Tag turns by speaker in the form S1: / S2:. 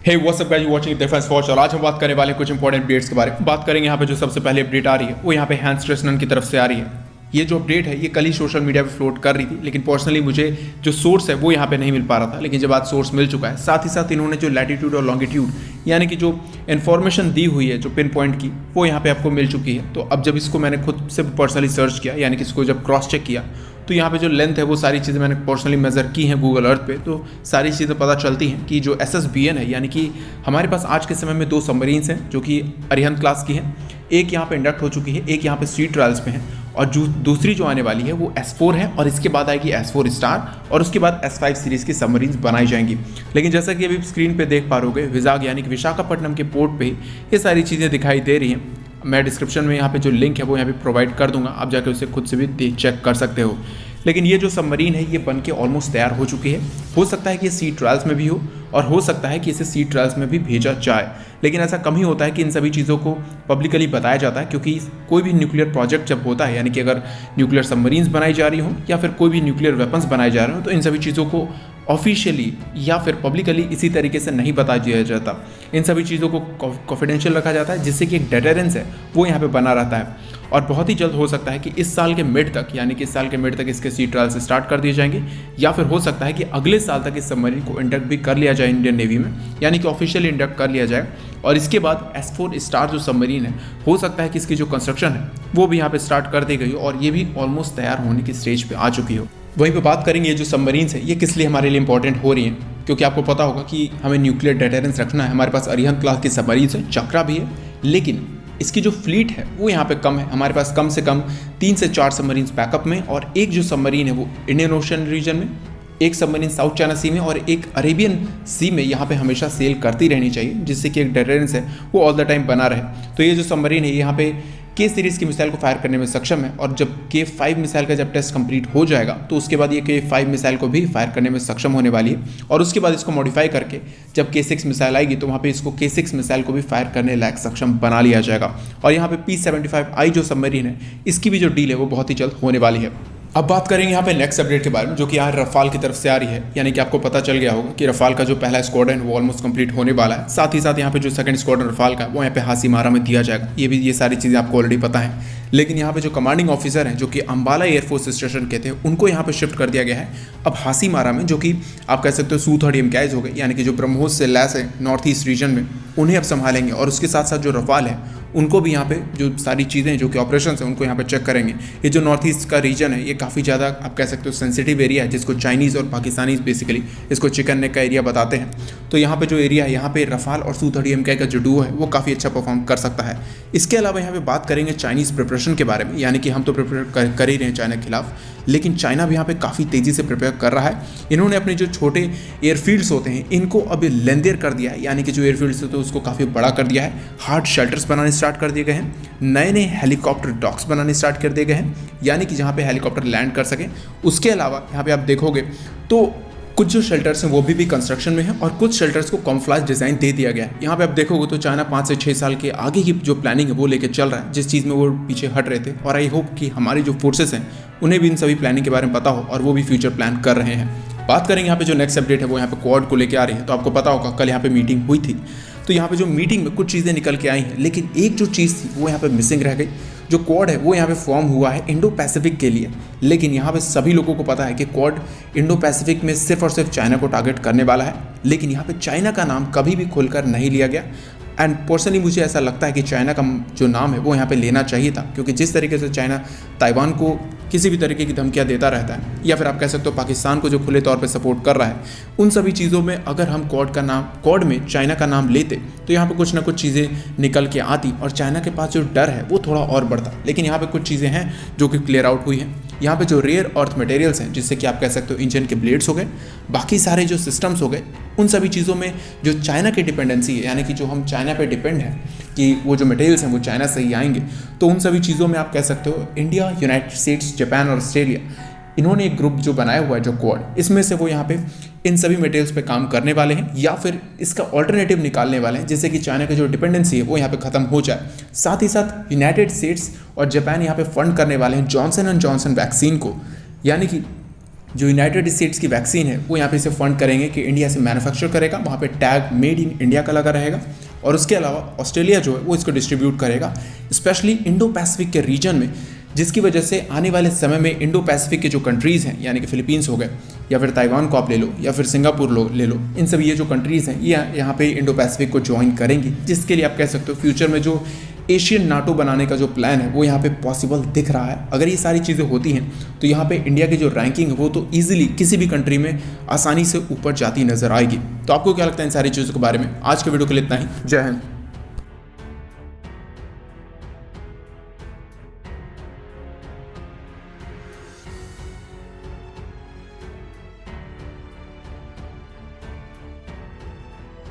S1: Hey what's up guys, you watching defence force. और आज हम बात करने वाले हैं कुछ इंपॉर्टेंट अपडेट्स के बारे में। बात करेंगे यहाँ पे जो सबसे पहले अपडेट आ रही है वो यहाँ पे हैंस क्रिस्टन की तरफ से आ रही है। ये जो अपडेट है ये कल ही सोशल मीडिया पे फ्लोट कर रही थी, लेकिन पर्सनली मुझे जो सोर्स है वो यहाँ पे नहीं मिल पा रहा था। लेकिन जब आज सोर्स मिल चुका है, साथ ही साथ इन्होंने जो लैटिट्यूड और लॉन्गिट्यूड यानी कि जो इन्फॉर्मेशन दी हुई है, जो पिन पॉइंट की, वो यहाँ पे आपको मिल चुकी है। तो अब जब इसको मैंने खुद से पर्सनली सर्च किया, यानी कि इसको जब क्रॉस चेक किया, तो यहाँ पे जो लेंथ है वो सारी चीज़ें मैंने पर्सनली मेज़र की हैं गूगल अर्थ पे, तो सारी चीज़ें पता चलती हैं कि जो SSBN है, यानी कि हमारे पास आज के समय में 2 सबमरीन्स हैं जो कि अरिहंत क्लास की हैं। एक यहाँ पे इंडक्ट हो चुकी है, एक यहाँ पे सी ट्रायल्स पे है, और जो दूसरी जो आने वाली है वो S4 है, और इसके बाद आएगी S4 स्टार, और उसके बाद S5 सीरीज़ की सबमरीन्स बनाई जाएंगी। लेकिन जैसा कि अभी स्क्रीन पे देख पा रहे हो, विजाग यानी कि विशाखापट्टनम के पोर्ट पे ही ये सारी चीज़ें दिखाई दे रही हैं। मैं डिस्क्रिप्शन में यहाँ पे जो लिंक है वो यहाँ पे प्रोवाइड कर दूंगा, आप जाकर उसे खुद से भी चेक कर सकते हो। लेकिन ये जो सबमरीन है ये बन के ऑलमोस्ट तैयार हो चुकी है। हो सकता है कि ये सी ट्रायल्स में भी हो, और हो सकता है कि इसे सी ट्रायल्स में भी भेजा जाए, लेकिन ऐसा कम ही होता है कि इन सभी चीज़ों को पब्लिकली बताया जाता है। क्योंकि कोई भी न्यूक्लियर प्रोजेक्ट जब होता है, यानी कि अगर न्यूक्लियर सबमरीन्स बनाई जा रही हो या फिर कोई भी न्यूक्लियर वेपन्स बनाए जा रहे हो, तो इन सभी चीज़ों को ऑफिशियली या फिर पब्लिकली इसी तरीके से नहीं बता दिया जाता। इन सभी चीज़ों को कॉन्फिडेंशियल रखा जाता है, जिससे कि एक डेटरेंस है वो यहाँ पे बना रहता है। और बहुत ही जल्द हो सकता है कि इस साल के मिड तक, यानी कि इस साल के मिड तक इसके सी ट्रायल्स स्टार्ट कर दिए जाएंगे, या फिर हो सकता है कि अगले साल तक इस सबमरीन को इंडक्ट भी कर लिया जाए इंडियन नेवी में, यानी कि ऑफिशियली इंडक्ट कर लिया जाए। और इसके बाद S4 स्टार जो सबमरीन है, हो सकता है कि इसकी जो कंस्ट्रक्शन है वो भी यहाँ पे स्टार्ट कर दी गई हो, और ये भी ऑलमोस्ट तैयार होने की स्टेज पे आ चुकी हो। वहीं पे बात करेंगे ये जो सबमरीन्स है ये किस लिए हमारे लिए इंपॉर्टेंट हो रही हैं, क्योंकि आपको पता होगा कि हमें न्यूक्लियर डेटरेंस रखना है। हमारे पास अरिहंत क्लास की सबमरीन्स है, चक्रा भी है, लेकिन इसकी जो फ्लीट है वो यहाँ पे कम है। हमारे पास कम से कम 3 से 4 सबमरीन्स बैकअप में, और एक जो सबमरीन है वो इंडियन ओशन रीजन में, एक सबमरीन साउथ चाइना सी में, और एक अरेबियन सी में यहाँ पे हमेशा सेल करती रहनी चाहिए, जिससे कि एक डेटरेंस है वो ऑल द टाइम बना रहे। तो ये जो सबमरीन है यहाँ पे K सीरीज़ की मिसाइल को फायर करने में सक्षम है, और जब K5 मिसाइल का जब टेस्ट कंप्लीट हो जाएगा तो उसके बाद ये K5 मिसाइल को भी फायर करने में सक्षम होने वाली है। और उसके बाद इसको मॉडिफाई करके जब K6 मिसाइल आएगी तो वहाँ पे इसको K6 मिसाइल को भी फायर करने लायक सक्षम बना लिया जाएगा। और यहाँ पे P75I जो सबमरीन है इसकी भी जो डील है वो बहुत ही जल्द होने वाली है। अब बात करेंगे यहाँ पे नेक्स्ट अपडेट के बारे में, जो कि यहाँ रफाल की तरफ से आ रही है। यानी कि आपको पता चल गया होगा कि रफाल का जो पहला स्क्वाड्रन वो ऑलमोस्ट कंप्लीट होने वाला है। साथ ही साथ यहाँ पे जो सेकंड स्क्वाड्रन रफाल का वो यहाँ पे हासीमारा में दिया जाएगा। ये सारी चीज़ें आपको ऑलरेडी पता है। लेकिन यहाँ पे जो कमांडिंग ऑफिसर हैं, जो कि अंबाला एयरफोर्स स्टेशन के थे, उनको यहाँ पे शिफ्ट कर दिया गया है अब हासीमारा में, जो कि आप कह सकते हो Su-30M गाइज हो गए, यानी कि जो ब्रह्मोस से लैस है नॉर्थ ईस्ट रीजन में, उन्हें अब संभालेंगे। और उसके साथ साथ जो रफाल है उनको भी यहाँ पे जो सारी चीज़ें जो कि ऑपरेशन है उनको यहाँ पे चेक करेंगे। ये जो नॉर्थ ईस्ट का रीजन है ये काफ़ी ज़्यादा आप कह सकते हो सेंसिटिव एरिया है, जिसको चाइनीज़ और पाकिस्तानीज बेसिकली इसको चिकन नेक का एरिया बताते हैं। तो यहाँ पे जो एरिया है, यहाँ पे रफाल और Su-30M का जो डुओ है वो काफ़ी अच्छा परफॉर्म कर सकता है। इसके अलावा यहाँ पे बात करेंगे चाइनीज़ प्रिपरेशन के बारे में, यानी कि हम तो प्रिपेयर कर ही रहे हैं चाइना के खिलाफ, लेकिन चाइना भी यहाँ पे काफ़ी तेज़ी से प्रिपेयर कर रहा है। इन्होंने अपने जो छोटे एयरफील्ड्स होते हैं इनको अभी लेंदियर कर दिया है, यानी कि जो एयरफील्ड्स होते हैं उसको काफ़ी बड़ा कर दिया है। हार्ड शेल्टर्स बनाने स्टार्ट कर दिए गए हैं, नए नए हेलीकॉप्टर डॉक्स बनाने स्टार्ट कर दिए गए हैं, यानी कि जहाँ पे हेलीकॉप्टर लैंड कर सकें। उसके अलावा यहाँ पे आप देखोगे तो कुछ जो शेल्टर्स हैं वो भी कंस्ट्रक्शन में है, और कुछ शेल्टर्स को कॉम्फ्लाज डिज़ाइन दे दिया गया है। यहाँ पे आप देखोगे तो चाइना 5 से 6 साल के आगे की जो प्लानिंग है वो लेके चल रहा है, जिस चीज़ में वो पीछे हट रहे थे। और आई होप कि हमारी जो फोर्सेस हैं उन्हें भी इन सभी प्लानिंग के बारे में पता हो, और वो भी फ्यूचर प्लान कर रहे हैं। बात करेंगे यहाँ पे जो नेक्स्ट अपडेट है वो यहाँ पे क्वाड को लेके आ रही है। तो आपको पता होगा कल यहाँ पे मीटिंग हुई थी, तो यहाँ पे जो मीटिंग में कुछ चीज़ें निकल के आई हैं, लेकिन एक जो चीज़ थी वो यहाँ पे मिसिंग रह गई। जो क्वाड है वो यहाँ पे फॉर्म हुआ है इंडो पैसिफिक के लिए, लेकिन यहाँ पे सभी लोगों को पता है कि क्वाड इंडो पैसिफिक में सिर्फ और सिर्फ चाइना को टारगेट करने वाला है। लेकिन यहाँ पे चाइना का नाम कभी भी खुलकर नहीं लिया गया। एंड पर्सनली मुझे ऐसा लगता है कि चाइना का जो नाम है वो यहाँ पे लेना चाहिए था, क्योंकि जिस तरीके से चाइना ताइवान को किसी भी तरीके की धमकियाँ देता रहता है, या फिर आप कह सकते हो पाकिस्तान को जो खुले तौर पे सपोर्ट कर रहा है, उन सभी चीज़ों में अगर हम क्वाड में चाइना का नाम लेते तो यहाँ पे कुछ ना कुछ चीज़ें निकल के आती, और चाइना के पास जो डर है वो थोड़ा और बढ़ता। लेकिन यहाँ पे कुछ चीज़ें हैं जो कि क्लियर आउट हुई हैं। यहाँ पे जो रेयर अर्थ मटेरियल्स हैं, जिससे कि आप कह सकते हो इंजन के ब्लेड्स हो गए, बाकी सारे जो सिस्टम्स हो गए, उन सभी चीज़ों में जो चाइना की डिपेंडेंसी है, यानी कि जो हम चाइना पे डिपेंड है कि वो जो मटेरियल्स हैं वो चाइना से ही आएंगे, तो उन सभी चीज़ों में आप कह सकते हो इंडिया, यूनाइटेड स्टेट्स, जापान और ऑस्ट्रेलिया, इन्होंने एक ग्रुप जो बनाया हुआ है जो क्वाड, इसमें से वो यहाँ पे इन सभी मटेरियल्स पे काम करने वाले हैं, या फिर इसका ऑल्टरनेटिव निकालने वाले हैं, जिससे कि चाइना की जो डिपेंडेंसी है वो यहाँ पे खत्म हो जाए। साथ ही साथ यूनाइटेड स्टेट्स और जापान यहाँ पे फंड करने वाले हैं जॉनसन एंड जॉनसन वैक्सीन को, यानी कि जो यूनाइटेड स्टेट्स की वैक्सीन है वो यहाँ पे इसे फंड करेंगे कि इंडिया से मैन्युफैक्चर करेगा, वहाँ पे टैग मेड इन इंडिया का लगा रहेगा। और उसके अलावा ऑस्ट्रेलिया जो है वो इसको डिस्ट्रीब्यूट करेगा, स्पेशली इंडो पैसिफिक के रीजन में, जिसकी वजह से आने वाले समय में इंडो पैसिफिक के जो कंट्रीज़ हैं, यानी कि फिलीपींस हो गए या फिर ताइवान को आप ले लो या फिर सिंगापुर ले लो, इन सब ये जो कंट्रीज़ हैं ये यहाँ पे इंडो पैसिफिक को ज्वाइन करेंगी, जिसके लिए आप कह सकते हो फ्यूचर में जो एशियन नाटो बनाने का जो प्लान है वो यहाँ पे पॉसिबल दिख रहा है। अगर ये सारी चीज़ें होती हैं तो यहाँ पे इंडिया की जो रैंकिंग है वो तो ईजिली किसी भी कंट्री में आसानी से ऊपर जाती नजर आएगी। तो आपको क्या लगता है इन सारी चीज़ों के बारे में? आज के वीडियो के लिए इतना ही। जय हिंद।